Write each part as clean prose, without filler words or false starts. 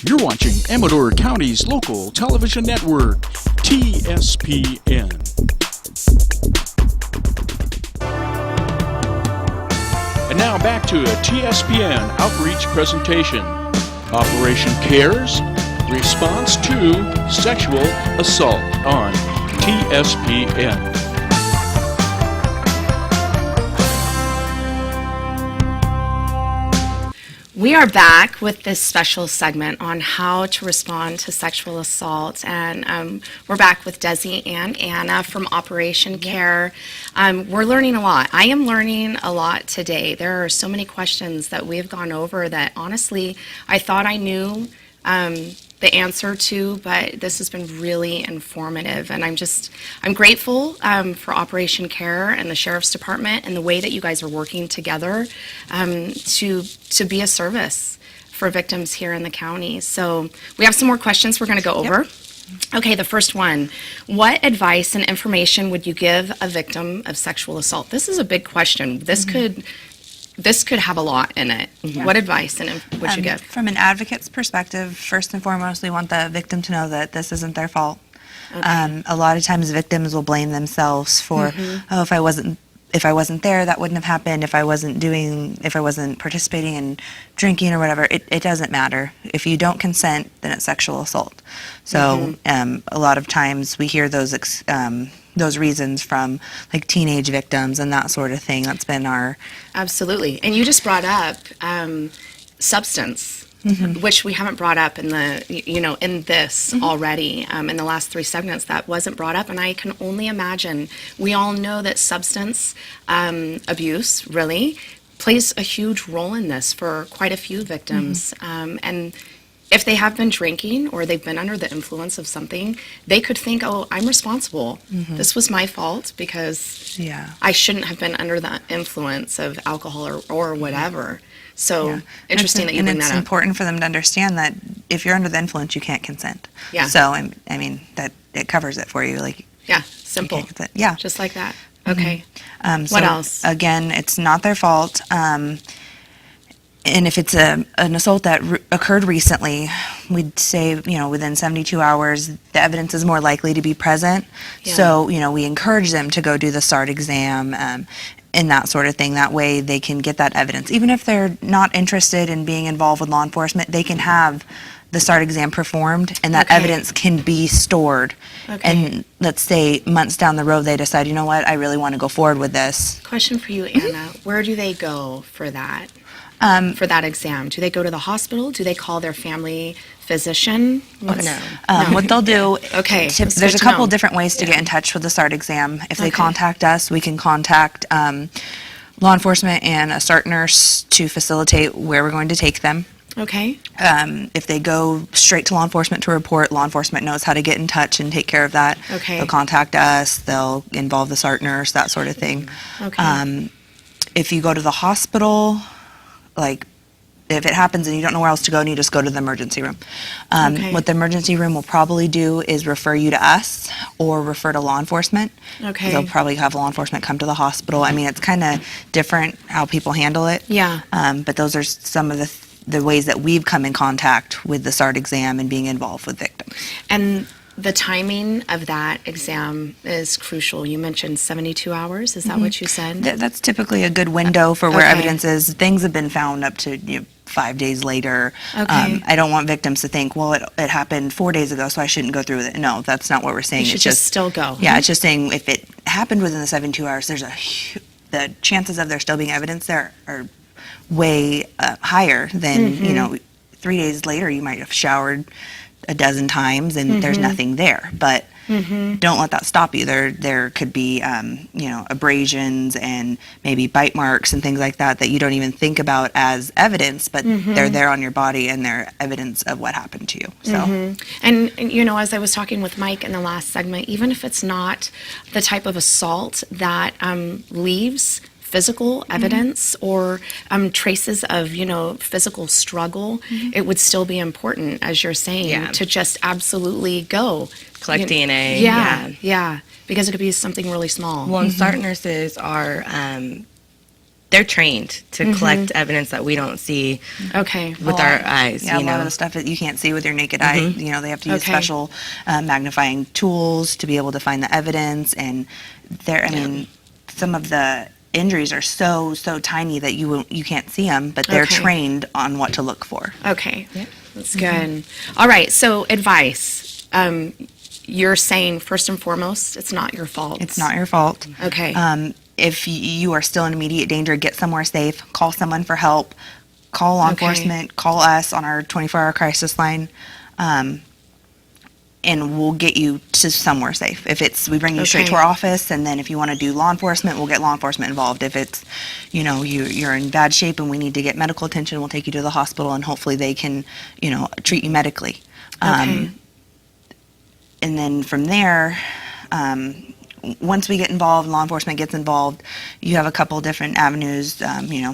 You're watching Amador County's local television network, TSPN. And now back to a TSPN outreach presentation. Operation CARES, Response to Sexual Assault on TSPN. We are back with this special segment on how to respond to sexual assault, and we're back with Desi and Anna from Operation CARE. We're learning a lot. I am learning a lot today. There are so many questions that we've gone over that honestly I thought I knew the answer to, but this has been really informative, and I'm grateful for Operation CARE and the Sheriff's Department and the way that you guys are working together to be a service for victims here in the county. So we have some more questions we're going to go over. Okay, the first one. What advice and information would you give a victim of sexual assault? This is a big question. This could have a lot in it. What advice would you give? From an advocate's perspective, first and foremost, we want the victim to know that this isn't their fault. Okay. A lot of times victims will blame themselves for, oh, if I wasn't there, that wouldn't have happened. If I wasn't participating in drinking or whatever, it doesn't matter. If you don't consent, then it's sexual assault. So a lot of times we hear those reasons from like teenage victims and that sort of thing. That's been our... Absolutely. And you just brought up substance, which we haven't brought up in this already. In the last 3 segments, that wasn't brought up, and I can only imagine. We all know that substance abuse really plays a huge role in this for quite a few victims. And if they have been drinking or they've been under the influence of something, they could think, oh, I'm responsible. This was my fault because I shouldn't have been under the influence of alcohol or whatever. So interesting that you bring that up. And it's important for them to understand that if you're under the influence, you can't consent. Yeah. So, I mean, that it covers it for you. Like, simple. You can't consent. Yeah. Just like that. Okay. What else? Again, it's not their fault. And if it's an assault that occurred recently, we'd say, within 72 hours, the evidence is more likely to be present. Yeah. So, we encourage them to go do the SART exam and that sort of thing. That way they can get that evidence. Even if they're not interested in being involved with law enforcement, they can have the SART exam performed, and that evidence can be stored. And let's say months down the road, they decide, you know what, I really want to go forward with this. Question for you, Anna. Where do they go for that? For that exam? Do they go to the hospital? Do they call their family physician? What they'll do, there's a couple different ways to get in touch with the SART exam. If they contact us, we can contact law enforcement and a SART nurse to facilitate where we're going to take them. Okay. If they go straight to law enforcement to report, law enforcement knows how to get in touch and take care of that. Okay. They'll contact us, they'll involve the SART nurse, that sort of thing. Okay. If you go to the hospital, like if it happens and you don't know where else to go and you just go to the emergency room. What the emergency room will probably do is refer you to us or refer to law enforcement. Okay. They'll probably have law enforcement come to the hospital. I mean, it's kind of different how people handle it. Yeah. But those are some of the ways that we've come in contact with the SART exam and being involved with victims. And the timing of that exam is crucial. You mentioned 72 hours. Is that what you said? That's typically a good window for where evidence is. Things have been found up to 5 days later. Okay. I don't want victims to think, well, it happened 4 days ago, so I shouldn't go through with it. No, that's not what we're saying. You should just still go. Yeah, it's just saying if it happened within the 72 hours, the chances of there still being evidence there are way higher than 3 days later you might have showered a dozen times and there's nothing there, but don't let that stop you. There could be abrasions and maybe bite marks and things like that you don't even think about as evidence, but they're there on your body and they're evidence of what happened to you. So and as I was talking with Mike in the last segment, even if it's not the type of assault that leaves physical evidence or traces of, physical struggle, it would still be important, as you're saying, to just absolutely go. Collect DNA. Yeah, because it could be something really small. Well, and SART nurses are they're trained to collect evidence that we don't see Okay. with our eyes. Yeah, you a lot know? of the stuff that you can't see with your naked eye, they have to use Okay. special magnifying tools to be able to find the evidence. And I mean, some of the injuries are so tiny that you can't see them, but they're Okay. trained on what to look for. Okay. That's good. All right. So advice. You're saying first and foremost, it's not your fault. It's not your fault. Okay. If you are still in immediate danger, get somewhere safe, call someone for help, call law Okay. enforcement, call us on our 24-hour crisis line, and we'll get you to somewhere safe. If we bring you straight to Okay. our office, and then if you want to do law enforcement, we'll get law enforcement involved. If it's, you're in bad shape and we need to get medical attention, we'll take you to the hospital, and hopefully they can, treat you medically. Okay. And then from there, once we get involved, law enforcement gets involved, you have a couple different avenues,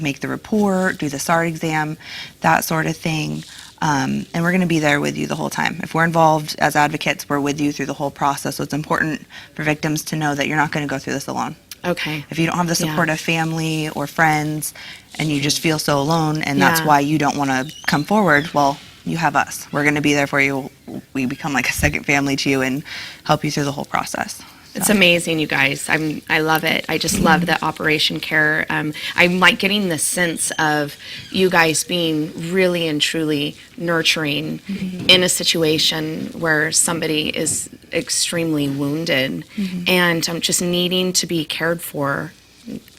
make the report, do the SART exam, that sort of thing. And we're going to be there with you the whole time. If we're involved as advocates, we're with you through the whole process. So it's important for victims to know that you're not going to go through this alone. Okay. If you don't have the support of family or friends and you just feel so alone and that's Yeah. why you don't want to come forward, well, you have us. We're going to be there for you. We become like a second family to you and help you through the whole process. It's amazing, you guys. I love it. I just love the Operation Care. I'm like getting the sense of you guys being really and truly nurturing in a situation where somebody is extremely wounded and just needing to be cared for.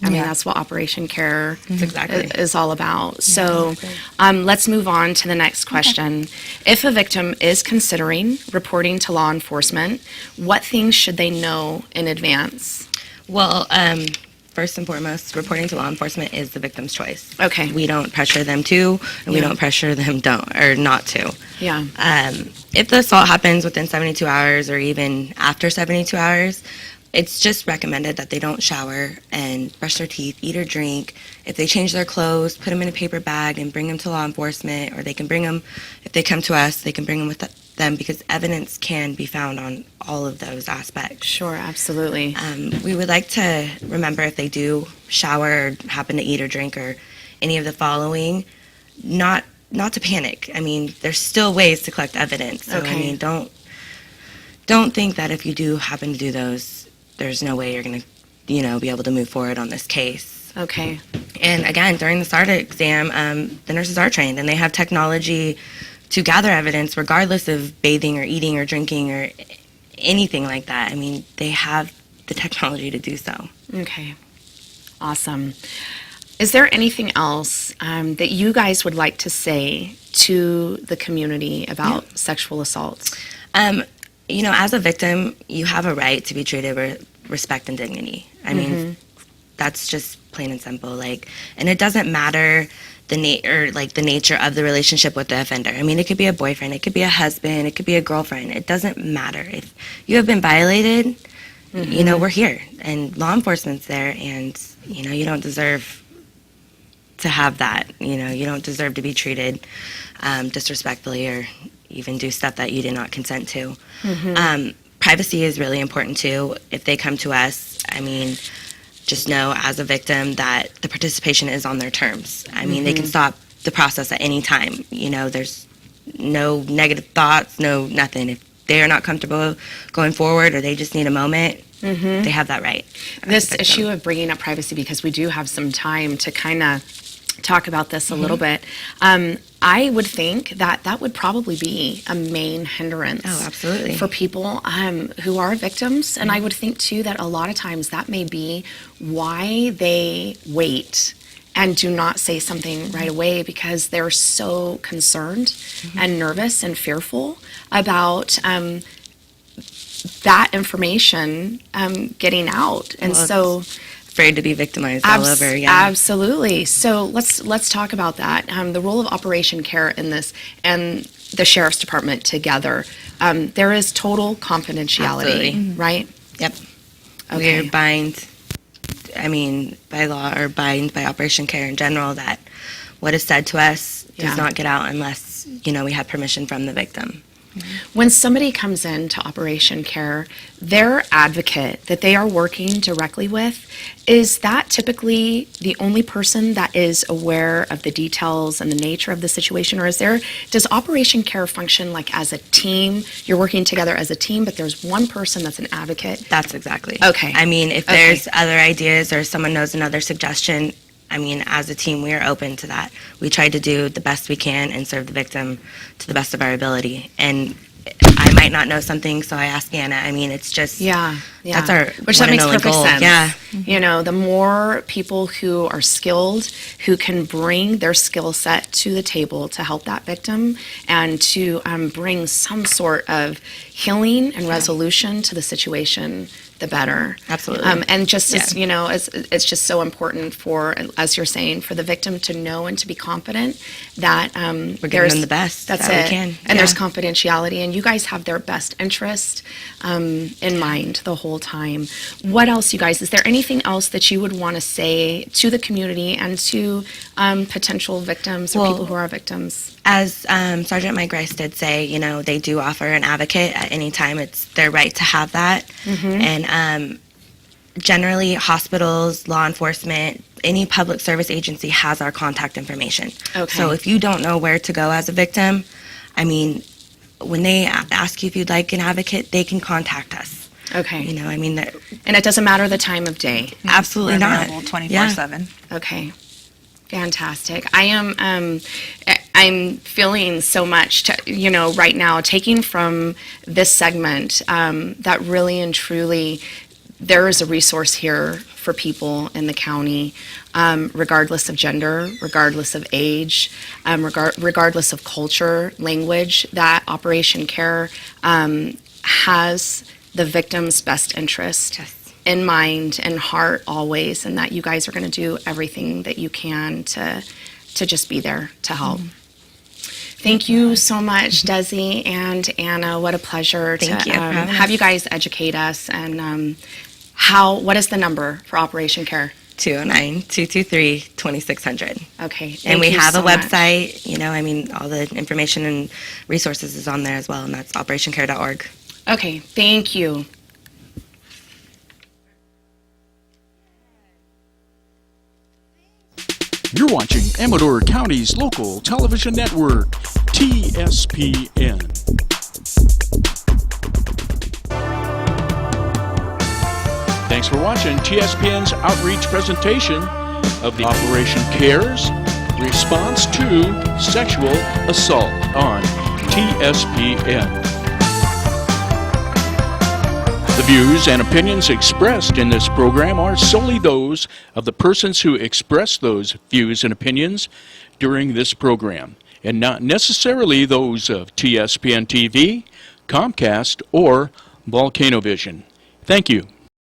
I mean, that's what Operation Care is all about. So let's move on to the next question. If a victim is considering reporting to law enforcement, what things should they know in advance? Well, first and foremost, reporting to law enforcement is the victim's choice. Okay. We don't pressure them to, and we don't pressure them not to. Yeah. If the assault happens within 72 hours or even after 72 hours, it's just recommended that they don't shower and brush their teeth, eat or drink. If they change their clothes, put them in a paper bag and bring them to law enforcement, or they can bring them, if they come to us, they can bring them with them because evidence can be found on all of those aspects. Sure, absolutely. We would like to remember if they do shower or happen to eat or drink or any of the following, not to panic. I mean, there's still ways to collect evidence. So, Okay. I mean, don't think that if you do happen to do those, there's no way you're going to, be able to move forward on this case. Okay. And again, during the SART exam, the nurses are trained and they have technology to gather evidence regardless of bathing or eating or drinking or anything like that. I mean, they have the technology to do so. Okay. Awesome. Is there anything else that you guys would like to say to the community about sexual assaults? As a victim, you have a right to be treated with respect and dignity. I mean, that's just plain and simple. And it doesn't matter the nature of the relationship with the offender. I mean, it could be a boyfriend, it could be a husband, it could be a girlfriend. It doesn't matter. If you have been violated, we're here, and law enforcement's there, and you don't deserve to have that. You don't deserve to be treated disrespectfully or even do stuff that you did not consent to. Privacy is really important too. If they come to us, I mean, just know as a victim that the participation is on their terms. I mean, they can stop the process at any time. There's no negative thoughts, no nothing. If they are not comfortable going forward or they just need a moment, they have that right. This issue of bringing up privacy, because we do have some time to kind of talk about this a little bit. I would think that would probably be a main hindrance. Oh, absolutely. For people who are victims. And I would think, too, that a lot of times that may be why they wait and do not say something right away, because they're so concerned and nervous and fearful about that information getting out. And so... afraid to be victimized all over. Yeah. Absolutely. So let's talk about that. The role of Operation Care in this and the Sheriff's Department together. There is total confidentiality, Absolutely. Right? Yep. Okay. We're bind, by law or bind by Operation Care in general that what is said to us does not get out unless, we have permission from the victim. When somebody comes into Operation Care, their advocate that they are working directly with, is that typically the only person that is aware of the details and the nature of the situation? Or does Operation Care function like as a team? You're working together as a team, but there's one person that's an advocate? That's exactly. Okay. I mean, if Okay. there's other ideas or someone knows another suggestion, I mean, as a team, we are open to that. We try to do the best we can and serve the victim to the best of our ability. And I might not know something, so I ask Anna. I mean, it's just, Yeah. that's our Which that one and makes only perfect goal. sense. Yeah. You know, the more people who are skilled, who can bring their skill set to the table to help that victim and to bring some sort of healing and resolution to the situation, the better. Absolutely. And just as, Yeah. you know, it's just so important for, as you're saying, for the victim to know and to be confident that We're giving them the best That's that we it. can. And there's Yeah. confidentiality, and you guys have their best interest in mind the whole time. What else, you guys? Is there anything else that you would want to say to the community and to potential victims or Well, people who are victims? As Sergeant Mike Rice did say, you know, they do offer an advocate at any time. It's their right to have that. And generally, hospitals, law enforcement, any public service agency has our contact information. Okay. So if you don't know where to go as a victim, I mean, when they ask you if you'd like an advocate, they can contact us. Okay. You know, I mean, And it doesn't matter the time of day. absolutely We're not. available 24/7. Okay. Fantastic. I'm feeling so much, you know, right now, taking from this segment, that really and truly there is a resource here for people in the county, regardless of gender, regardless of age, regardless of culture, language, that Operation Care has the victim's best interest Yes. in mind and heart always, and that you guys are going to do everything that you can to just be there to help. Thank you so much, Desi and Anna. What a pleasure Thank to you for having have us. you guys educate us. And what is the number for Operation Care? 209-223-2600. Okay. And thank we you have so a much. website, you know, I mean, all the information and resources is on there as well, and that's operationcare.org. Okay. Thank you. You're watching Amador County's local television network, TSPN. Thanks for watching TSPN's outreach presentation of the Operation Cares Response to Sexual Assault on TSPN. The views and opinions expressed in this program are solely those of the persons who express those views and opinions during this program, and not necessarily those of TSPN TV, Comcast, or Volcano Vision. Thank you.